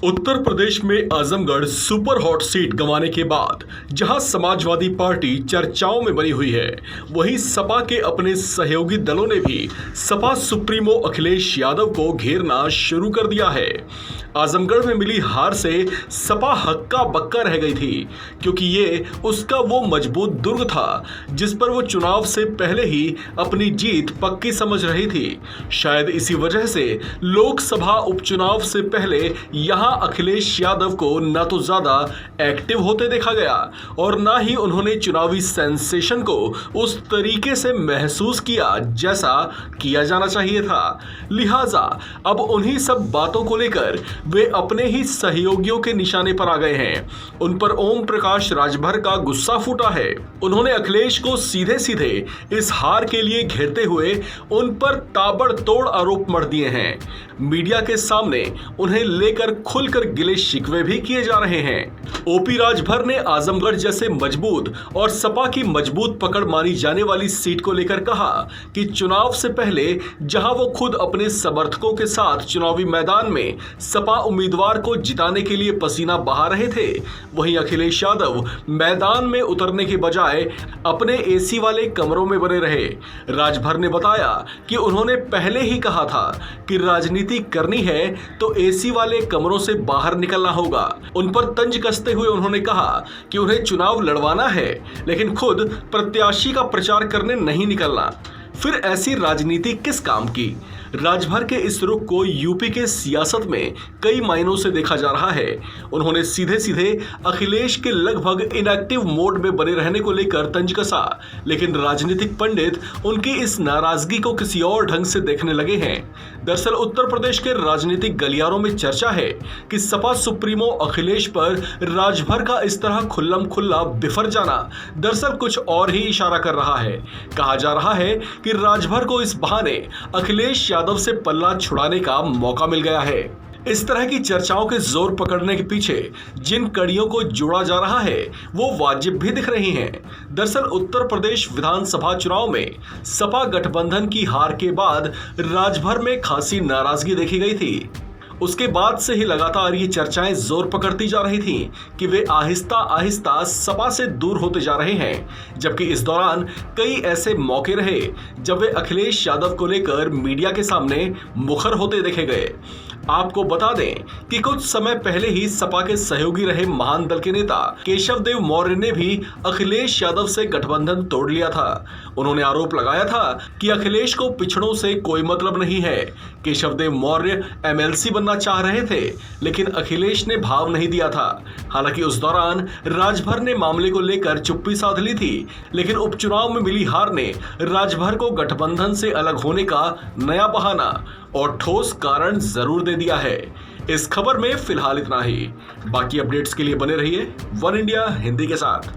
उत्तर प्रदेश में Azamgarh super hot seat गंवाने के बाद जहां समाजवादी पार्टी चर्चाओं में बनी हुई है, वहीं सपा के अपने सहयोगी दलों ने भी सपा सुप्रीमो अखिलेश यादव को घेरना शुरू कर दिया है। आजमगढ़ में मिली हार से सपा हक्का बक्का रह गई थी, क्योंकि ये उसका वो मजबूत दुर्ग था जिस पर वो चुनाव से पहले ही अपनी जीत पक्की समझ रही थी। शायद इसी वजह से लोकसभा उपचुनाव से पहले यहां अखिलेश यादव को न तो ज्यादा एक्टिव होते देखा गया और ना ही उन्होंने चुनावी सेंसेशन को उस तरीके से महसूस किया जैसा किया जाना चाहिए था। लिहाजा अब उन्हीं सब बातों को लेकर वे अपने ही सहयोगियों के निशाने पर आ गए हैं। उन पर ओम प्रकाश राजभर का गुस्सा फूटा है। उन्होंने अखिलेश को सीधे सीधे इस हार के लिए घेरते हुए उन पर ताबड़तोड़ आरोप मढ़ दिए हैं। मीडिया के सामने उन्हें लेकर खुलकर गिले शिकवे भी किए जा रहे हैं। ओपी राजभर ने आजमगढ़ जैसे मजबूत और सपा की मजबूत पकड़ मानी जाने वाली सीट को लेकर कहा कि चुनाव से पहले जहां वो खुद अपने समर्थकों के साथ चुनावी मैदान में सपा उम्मीदवार को जिताने के लिए पसीना बहा रहे थे, वहीं अखिलेश यादव मैदान में उतरने के बजाय अपने एसी वाले कमरों में बने रहे। राजभर ने बताया कि उन्होंने पहले ही कहा था कि राजनीति करनी है तो एसी वाले कमरों से बाहर निकलना होगा। उन पर तंज कसते हुए उन्होंने कहा कि उन्हें चुनाव लड़वाना है, लेकिन खुद प्रत्याशी का प्रचार करने नहीं निकलना। फिर ऐसी राजनीति किस काम की? राजभर के इस रुख को यूपी के सियासत में कई मायनों से देखा जा रहा है। उन्होंने सीधे सीधे अखिलेश के लगभग इनएक्टिव मोड में बने रहने को लेकर तंज कसा, लेकिन राजनीतिक पंडित उनकी इस नाराजगी को किसी और ढंग से देखने लगे हैं। दरअसल उत्तर प्रदेश के राजनीतिक गलियारों में चर्चा है कि सपा सुप्रीमो अखिलेश पर राजभर का इस तरह खुल्लम खुल्ला बिफर जाना दरअसल कुछ और ही इशारा कर रहा है। कहा जा रहा है कि राजभर को इस बहाने अखिलेश यादव से पल्ला छुड़ाने का मौका मिल गया है। इस तरह की चर्चाओं के जोर पकड़ने के पीछे जिन कड़ियों को जोड़ा जा रहा है वो वाजिब भी दिख रही हैं। दरअसल उत्तर प्रदेश विधानसभा चुनाव में सपा गठबंधन की हार के बाद राजभर में खासी नाराजगी देखी गई थी। उसके बाद से ही लगातार ये चर्चाएं जोर पकड़ती जा रही थीं कि वे आहिस्ता आहिस्ता सपा से दूर होते जा रहे हैं, जबकि इस दौरान कई ऐसे मौके रहे जब वे अखिलेश यादव को लेकर मीडिया के सामने मुखर होते देखे गए। आपको बता दें कि कुछ समय पहले ही सपा के सहयोगी रहे महान दल के नेता केशव देव मौर्य ने भी अखिलेश यादव से गठबंधन तोड़ लिया था। उन्होंने आरोप लगाया था कि अखिलेश को पिछड़ों से कोई मतलब नहीं है। केशव देव मौर्य एमएलसी बनना चाह रहे थे, लेकिन अखिलेश ने भाव नहीं दिया था। हालांकि उस दौरान राजभर ने मामले को लेकर चुप्पी साध ली थी, लेकिन उपचुनाव में मिली हार ने राजभर को गठबंधन से अलग होने का नया बहाना और ठोस कारण जरूर दे दिया है। इस खबर में फिलहाल इतना ही। बाकी अपडेट्स के लिए बने रहिए वन इंडिया हिंदी के साथ।